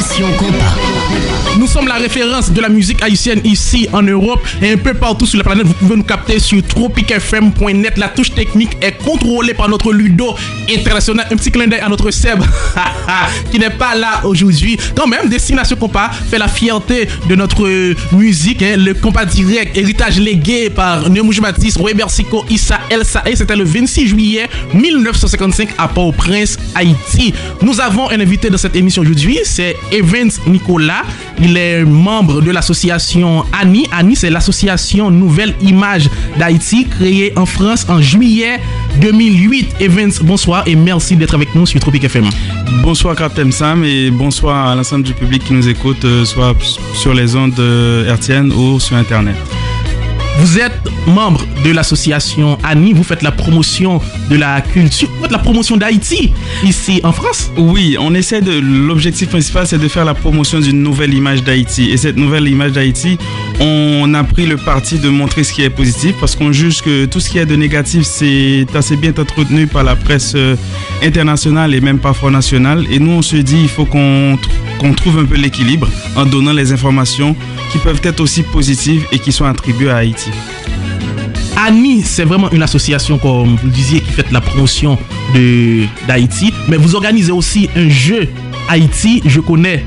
Destination Compas. Nous sommes la référence de la musique haïtienne ici en Europe et un peu partout sur la planète. Vous pouvez nous capter sur tropicfm.net. La touche technique est contrôlée par notre Ludo international. Un petit clin d'œil à notre Seb qui n'est pas là aujourd'hui. Quand même, Destination Compas fait la fierté de notre musique. Le Compas direct, héritage légué par Neumouj Matisse, Weber Siko, Issa El Sae. C'était le 26 juillet 1955 à Port-au-Prince, Haïti. Nous avons un invité dans cette émission aujourd'hui. C'est Evans Nicolas. Il est membre de l'association ANI. ANI, c'est l'association Nouvelle Image d'Haïti, créée en France en juillet 2008. Evans, bonsoir et merci d'être avec nous sur Tropic FM. Bonsoir Captain Sam et bonsoir à l'ensemble du public qui nous écoute, soit sur les ondes hertziennes ou sur Internet. Vous êtes membre de l'association ANI, vous faites la promotion de la culture, vous faites la promotion d'Haïti ici en France. Oui, l'objectif principal c'est de faire la promotion d'une nouvelle image d'Haïti. Et cette nouvelle image d'Haïti, on a pris le parti de montrer ce qui est positif parce qu'on juge que tout ce qui est de négatif c'est assez bien entretenu par la presse internationale et même parfois nationale. Et nous on se dit il faut qu'on trouve un peu l'équilibre en donnant les informations qui peuvent être aussi positives et qui sont attribuées à Haïti. ANI, c'est vraiment une association, comme vous le disiez, qui fait la promotion d'Haïti, mais vous organisez aussi un jeu Haïti, je connais.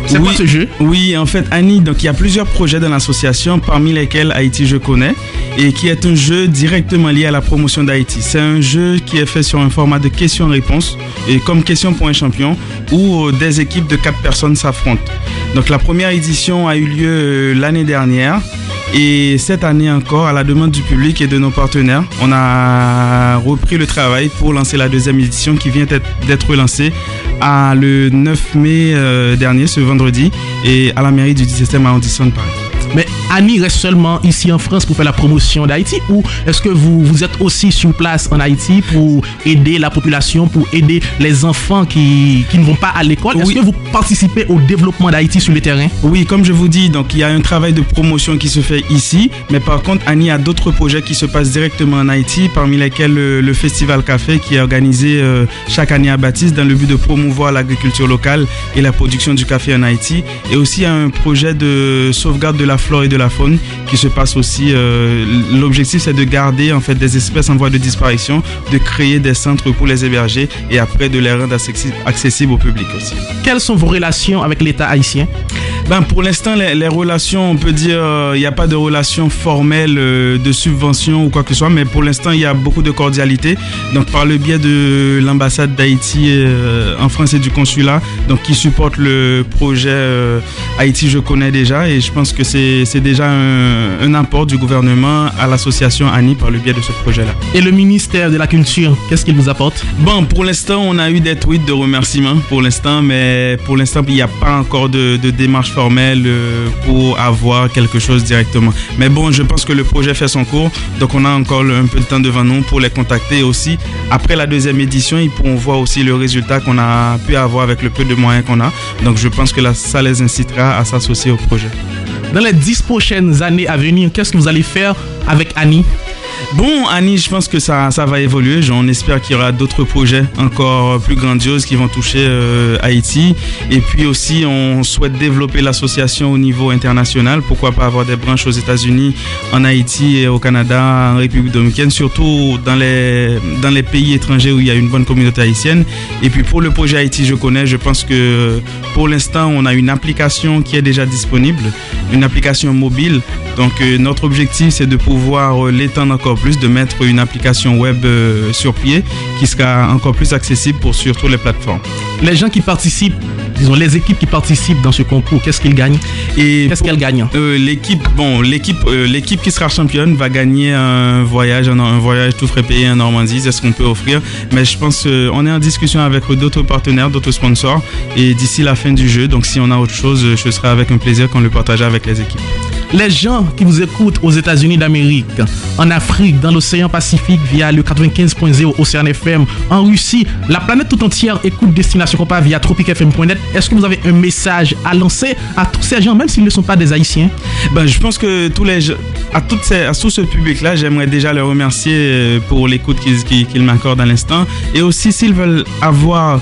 C'est quoi ce jeu? Oui, en fait, ANI, donc il y a plusieurs projets dans l'association, parmi lesquels Haïti je connais, et qui est un jeu directement lié à la promotion d'Haïti. C'est un jeu qui est fait sur un format de questions-réponses, et comme question pour un champion, où des équipes de 4 personnes s'affrontent. Donc la première édition a eu lieu l'année dernière. Et cette année encore, à la demande du public et de nos partenaires, on a repris le travail pour lancer la deuxième édition qui vient d'être lancée le 9 mai dernier, ce vendredi, et à la mairie du 17e arrondissement de Paris. Mais ANI reste seulement ici en France pour faire la promotion d'Haïti ou est-ce que vous êtes aussi sur place en Haïti pour aider la population, pour aider les enfants qui ne vont pas à l'école? Oui. Est-ce que vous participez au développement d'Haïti sur le terrain? Oui, comme je vous dis, donc il y a un travail de promotion qui se fait ici, mais par contre ANI a d'autres projets qui se passent directement en Haïti, parmi lesquels le Festival Café qui est organisé chaque année à Baptiste dans le but de promouvoir l'agriculture locale et la production du café en Haïti, et aussi un projet de sauvegarde de la flore et de la faune qui se passe aussi. L'objectif c'est de garder en fait des espèces en voie de disparition, de créer des centres pour les héberger et après de les rendre accessibles au public aussi. Quelles sont vos relations avec l'État haïtien? Pour l'instant, les relations, on peut dire, il n'y a pas de relations formelles de subvention ou quoi que ce soit, mais pour l'instant, il y a beaucoup de cordialité. Donc, par le biais de l'ambassade d'Haïti en France et du consulat, donc qui supporte le projet Haïti, je connais déjà, et je pense que c'est déjà un apport du gouvernement à l'association ANI par le biais de ce projet-là. Et le ministère de la Culture, qu'est-ce qu'il vous apporte? Pour l'instant, on a eu des tweets de remerciements mais pour l'instant, il n'y a pas encore de démarche formelle pour avoir quelque chose directement. Mais bon, je pense que le projet fait son cours, donc on a encore un peu de temps devant nous pour les contacter aussi. Après la deuxième édition, ils pourront voir aussi le résultat qu'on a pu avoir avec le peu de moyens qu'on a. Donc je pense que ça les incitera à s'associer au projet. Dans les 10 prochaines années à venir, qu'est-ce que vous allez faire avec ANI? ANI, je pense que ça va évoluer. On espère qu'il y aura d'autres projets encore plus grandioses qui vont toucher Haïti. Et puis aussi, on souhaite développer l'association au niveau international. Pourquoi pas avoir des branches aux États-Unis, en Haïti et au Canada, en République dominicaine, surtout dans les pays étrangers où il y a une bonne communauté haïtienne. Et puis pour le projet Haïti, je connais. Je pense que pour l'instant, on a une application qui est déjà disponible, une application mobile. Donc notre objectif, c'est de pouvoir l'étendre encore plus, de mettre une application web sur pied qui sera encore plus accessible pour surtout les plateformes. Les gens qui participent, disons les équipes qui participent dans ce concours, qu'est-ce qu'ils gagnent et qu'est-ce qu'elles gagnent? L'équipe qui sera championne va gagner un voyage tout frais payé en Normandie, c'est ce qu'on peut offrir. Mais je pense qu'on est en discussion avec d'autres partenaires, d'autres sponsors et d'ici la fin du jeu, donc si on a autre chose, ce sera avec un plaisir qu'on le partagera avec les équipes. les gens qui vous écoutent aux États-Unis d'Amérique, en Afrique, dans l'océan Pacifique via le 95.0 Océan FM, en Russie, la planète tout entière écoute Destination Compas via tropicfm.net. Est-ce que vous avez un message à lancer à tous ces gens, même s'ils ne sont pas des Haïtiens? Je pense que à tout ce public-là, j'aimerais déjà les remercier pour l'écoute qu'ils m'accordent à l'instant. Et aussi, s'ils veulent voir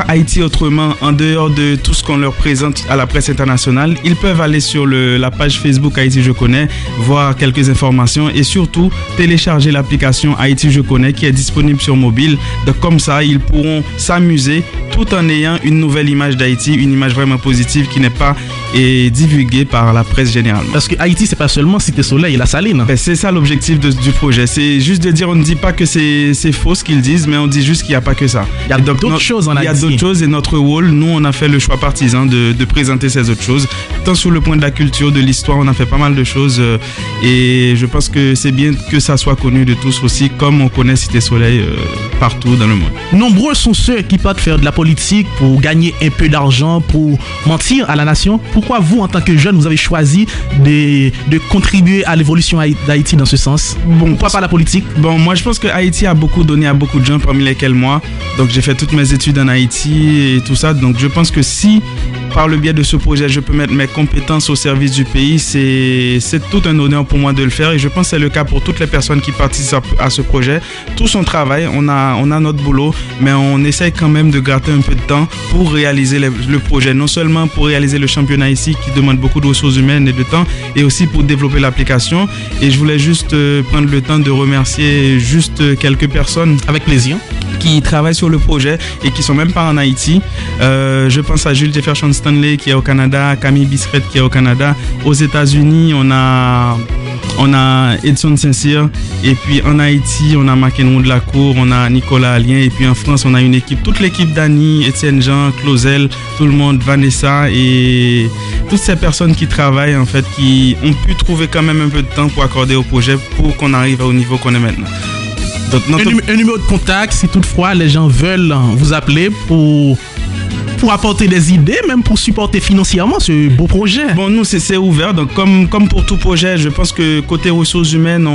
Haïti autrement, en dehors de tout ce qu'on leur présente à la presse internationale, ils peuvent aller sur la page Facebook Haïti Je Connais, voir quelques informations et surtout télécharger l'application Haïti Je Connais qui est disponible sur mobile. Donc comme ça, ils pourront s'amuser tout en ayant une nouvelle image d'Haïti, une image vraiment positive qui n'est pas divulguée par la presse généralement. Parce que Haïti, c'est pas seulement Cité Soleil et la Saline. C'est ça l'objectif du projet. C'est juste de dire, on ne dit pas que c'est faux ce qu'ils disent, mais on dit juste qu'il n'y a pas que ça. Il y a d'autres choses en Haïti. Il y a d'autres choses et notre rôle, nous, on a fait le choix partisan de présenter ces autres choses. Tant sur le point de la culture, de l'histoire, on a fait pas mal de choses et je pense que c'est bien que ça soit connu de tous aussi, comme on connaît Cité Soleil partout dans le monde. Nombreux sont ceux qui partent faire de la politique pour gagner un peu d'argent, pour mentir à la nation. Pourquoi vous, en tant que jeune, vous avez choisi de contribuer à l'évolution d'Haïti dans ce sens? Pourquoi pas la politique? Moi je pense que Haïti a beaucoup donné à beaucoup de gens, parmi lesquels moi. Donc j'ai fait toutes mes études en Haïti et tout ça. Donc je pense que si par le biais de ce projet, je peux mettre mes compétences au service du pays, c'est tout un honneur pour moi de le faire et je pense que c'est le cas pour toutes les personnes qui participent à ce projet. Tout on travaille, on a notre boulot, mais on essaye quand même de gratter un peu de temps pour réaliser le projet. Non seulement pour réaliser le championnat ici qui demande beaucoup de ressources humaines et de temps, et aussi pour développer l'application. Et je voulais juste prendre le temps de remercier juste quelques personnes. Avec plaisir. Qui travaillent sur le projet et qui sont même pas en Haïti. Je pense à Jules Jefferson Stanley qui est au Canada, Camille Bisret qui est au Canada. Aux États-Unis, on a Edson Saint-Cyr, et puis en Haïti, on a Mackenroux de la Cour, on a Nicolas Alien, et puis en France, on a une équipe, toute l'équipe d'Annie, Étienne Jean, Clausel, tout le monde, Vanessa et toutes ces personnes qui travaillent en fait, qui ont pu trouver quand même un peu de temps pour accorder au projet pour qu'on arrive au niveau qu'on est maintenant. Donc, un numéro de contact si toutefois les gens veulent vous appeler pour apporter des idées, même pour supporter financièrement ce beau projet. Nous c'est ouvert, donc comme pour tout projet, je pense que côté ressources humaines,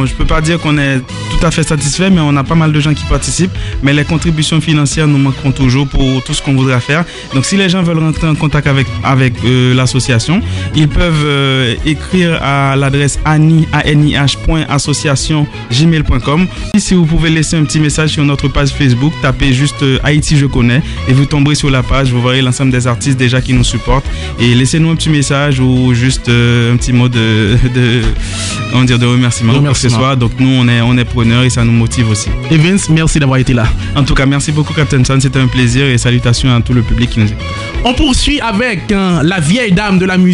je peux pas dire qu'on est tout à fait satisfait, mais on a pas mal de gens qui participent, mais les contributions financières nous manqueront toujours pour tout ce qu'on voudra faire. Donc si les gens veulent rentrer en contact avec l'association, ils peuvent écrire à l'adresse anih.association@gmail.com. Si vous pouvez laisser un petit message sur notre page Facebook, tapez juste Haïti Je Connais et vous tomberez sur la page, vous verrez l'ensemble des artistes déjà qui nous supportent et laissez-nous un petit message ou juste un petit mot de remerciement ou quoi que ce soit. Donc nous on est preneurs et ça nous motive aussi. Et Vince, merci d'avoir été là. En tout cas, merci beaucoup Captain Son, c'était un plaisir et salutations à tout le public qui nous écoute. On poursuit avec la vieille dame de la musique.